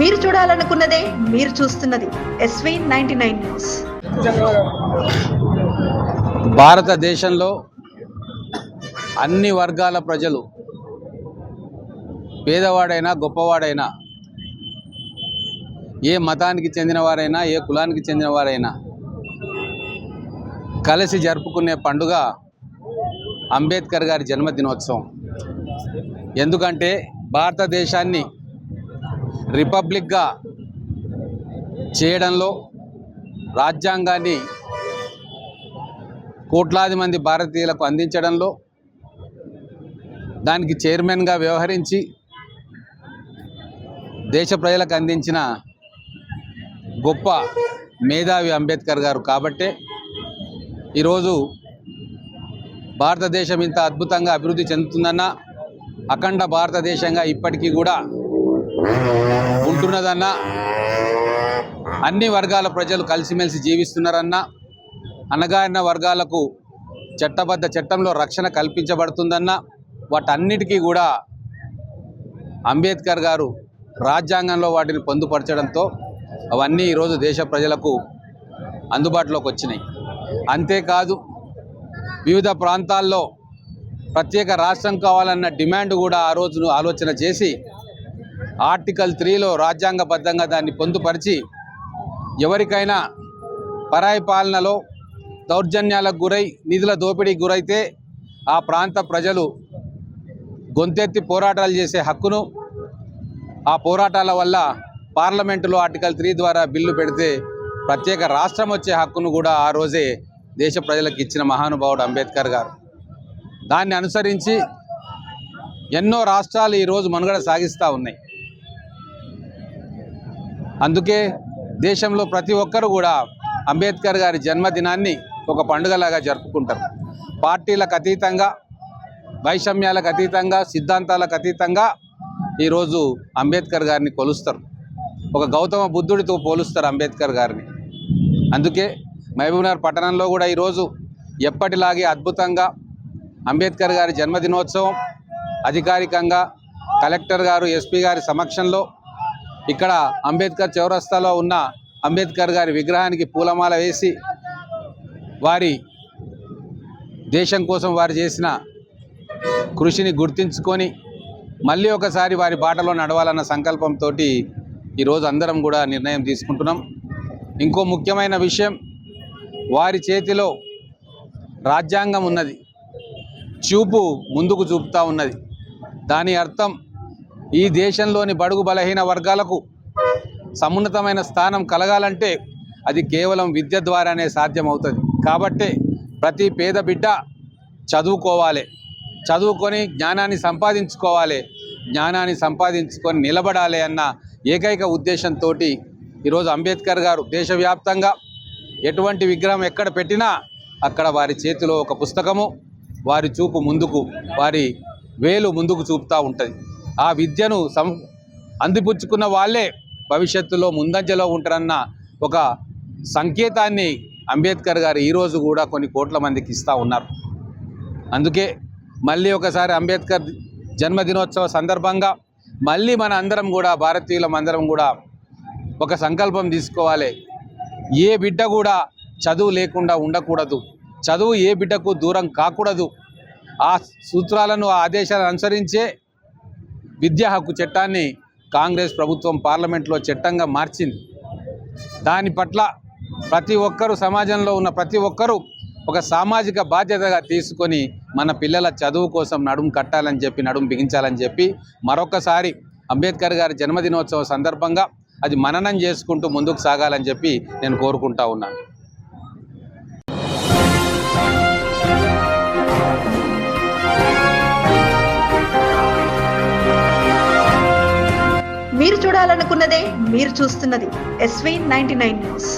మీరు చూడాలనుకున్నదే మీరు చూస్తున్నది SV99 న్యూస్. భారతదేశంలో అన్ని వర్గాల ప్రజలు, పేదవాడైనా గొప్పవాడైనా, ఏ మతానికి చెందినవారైనా ఏ కులానికి చెందినవారైనా కలిసి జరుపుకునే పండుగ అంబేద్కర్ గారి జన్మదినోత్సవం. ఎందుకంటే భారతదేశాన్ని రిపబ్లిక్గా చేయడంలో, రాజ్యాంగాన్ని కోట్లాది మంది భారతీయులకు అందించడంలో, దానికి చైర్మన్గా వ్యవహరించి దేశ ప్రజలకు అందించిన గొప్ప మేధావి అంబేద్కర్ గారు. కాబట్టే ఈరోజు భారతదేశం ఇంత అద్భుతంగా అభివృద్ధి చెందుతుందన్న, అఖండ భారతదేశంగా ఇప్పటికీ కూడా ఉంటున్నదన్న, అన్ని వర్గాల ప్రజలు కలిసిమెలిసి జీవిస్తున్నారన్న, అణగారిన వర్గాలకు చట్టంలో రక్షణ కల్పించబడుతుందన్న, వాటన్నిటికీ కూడా అంబేద్కర్ గారు రాజ్యాంగంలో వాటిని పొందుపరచడంతో అవన్నీ ఈరోజు దేశ ప్రజలకు అందుబాటులోకి వచ్చినాయి. అంతేకాదు, వివిధ ప్రాంతాల్లో ప్రత్యేక రాష్ట్రం కావాలన్న డిమాండ్ కూడా ఆ రోజు ఆలోచన చేసి ఆర్టికల్ 3లో రాజ్యాంగబద్ధంగా దాన్ని పొందుపరిచి, ఎవరికైనా పరాయి పాలనలో దౌర్జన్యాలకు గురై నిధుల దోపిడీకి గురైతే ఆ ప్రాంత ప్రజలు గొంతెత్తి పోరాటాలు చేసే హక్కును, ఆ పోరాటాల వల్ల పార్లమెంటులో ఆర్టికల్ 3 ద్వారా బిల్లు పెడితే ప్రత్యేక రాష్ట్రం వచ్చే హక్కును కూడా ఆ రోజే దేశ ప్రజలకు ఇచ్చిన మహానుభావుడు అంబేద్కర్ గారు. దాన్ని అనుసరించి ఎన్నో రాష్ట్రాలు ఈరోజు మనుగడ సాగిస్తూ ఉన్నాయి. అందుకే దేశంలో ప్రతి ఒక్కరు కూడా అంబేద్కర్ గారి జన్మదినాన్ని ఒక పండుగలాగా జరుపుకుంటారు. పార్టీలకు అతీతంగా, వైషమ్యాలకు అతీతంగా, సిద్ధాంతాలకు అతీతంగా ఈరోజు అంబేద్కర్ గారిని కొలుస్తారు. ఒక గౌతమ బుద్ధుడితో పోలుస్తారు అంబేద్కర్ గారిని. అందుకే మహబూబ్నగర్ పట్టణంలో కూడా ఈరోజు ఎప్పటిలాగే అద్భుతంగా అంబేద్కర్ గారి జన్మదినోత్సవం అధికారికంగా కలెక్టర్ గారు, ఎస్పీ గారి సమక్షంలో ఇక్కడ అంబేద్కర్ చౌరస్తాలో ఉన్న అంబేద్కర్ గారి విగ్రహానికి పూలమాల వేసి, వారి దేశం కోసం వారు చేసిన కృషిని గుర్తించుకొని మళ్ళీ ఒకసారి వారి బాటలో నడవాలన్న సంకల్పంతో ఈరోజు అందరం కూడా నిర్ణయం తీసుకుంటున్నాం. ఇంకో ముఖ్యమైన విషయం, వారి చేతిలో రాజ్యాంగం ఉన్నది, చూపు ముందుకు చూపుతూ ఉన్నది. దాని అర్థం ఈ దేశంలోని బడుగు బలహీన వర్గాలకు సమున్నతమైన స్థానం కలగాలంటే అది కేవలం విద్య ద్వారానే సాధ్యమవుతుంది. కాబట్టే ప్రతి పేద బిడ్డ చదువుకోవాలి, చదువుకొని జ్ఞానాన్ని సంపాదించుకోవాలి, జ్ఞానాన్ని సంపాదించుకొని నిలబడాలి అన్న ఏకైక ఉద్దేశంతో ఈరోజు అంబేద్కర్ గారు దేశవ్యాప్తంగా ఎటువంటి విగ్రహం ఎక్కడ పెట్టినా అక్కడ వారి చేతిలో ఒక పుస్తకము, వారి చూపు ముందుకు, వారి వేలు ముందుకు చూపుతూ ఉంటుంది. ఆ విద్యను అందిపుచ్చుకున్న వాళ్ళే భవిష్యత్తులో ముందంజలో ఉంటారన్న ఒక సంకేతాన్ని అంబేద్కర్ గారు ఈరోజు కూడా కొన్ని కోట్ల మందికి ఇస్తూ ఉన్నారు. అందుకే మళ్ళీ ఒకసారి అంబేద్కర్ జన్మదినోత్సవ సందర్భంగా మళ్ళీ మన అందరం కూడా, భారతీయులం అందరం కూడా ఒక సంకల్పం తీసుకోవాలి. ఏ బిడ్డ కూడా చదువు లేకుండా ఉండకూడదు, చదువు ఏ బిడ్డకు దూరం కాకూడదు. ఆ సూత్రాలను, ఆ ఆదేశాలను అనుసరించే విద్యా హక్కు చట్టాన్ని కాంగ్రెస్ ప్రభుత్వం పార్లమెంట్లో చట్టంగా మార్చింది. దాని పట్ల ప్రతి ఒక్కరూ, సమాజంలో ఉన్న ప్రతి ఒక్కరూ ఒక సామాజిక బాధ్యతగా తీసుకొని మన పిల్లల చదువు కోసం నడుము కట్టాలని చెప్పి, నడుము బిగించాలని చెప్పి మరొకసారి అంబేద్కర్ గారి జన్మదినోత్సవ సందర్భంగా అది మననం చేసుకుంటూ ముందుకు సాగాలని చెప్పి నేను కోరుకుంటా ఉన్నాను. మీరు చూడాలనుకున్నదే మీరు చూస్తున్నది SV99 న్యూస్.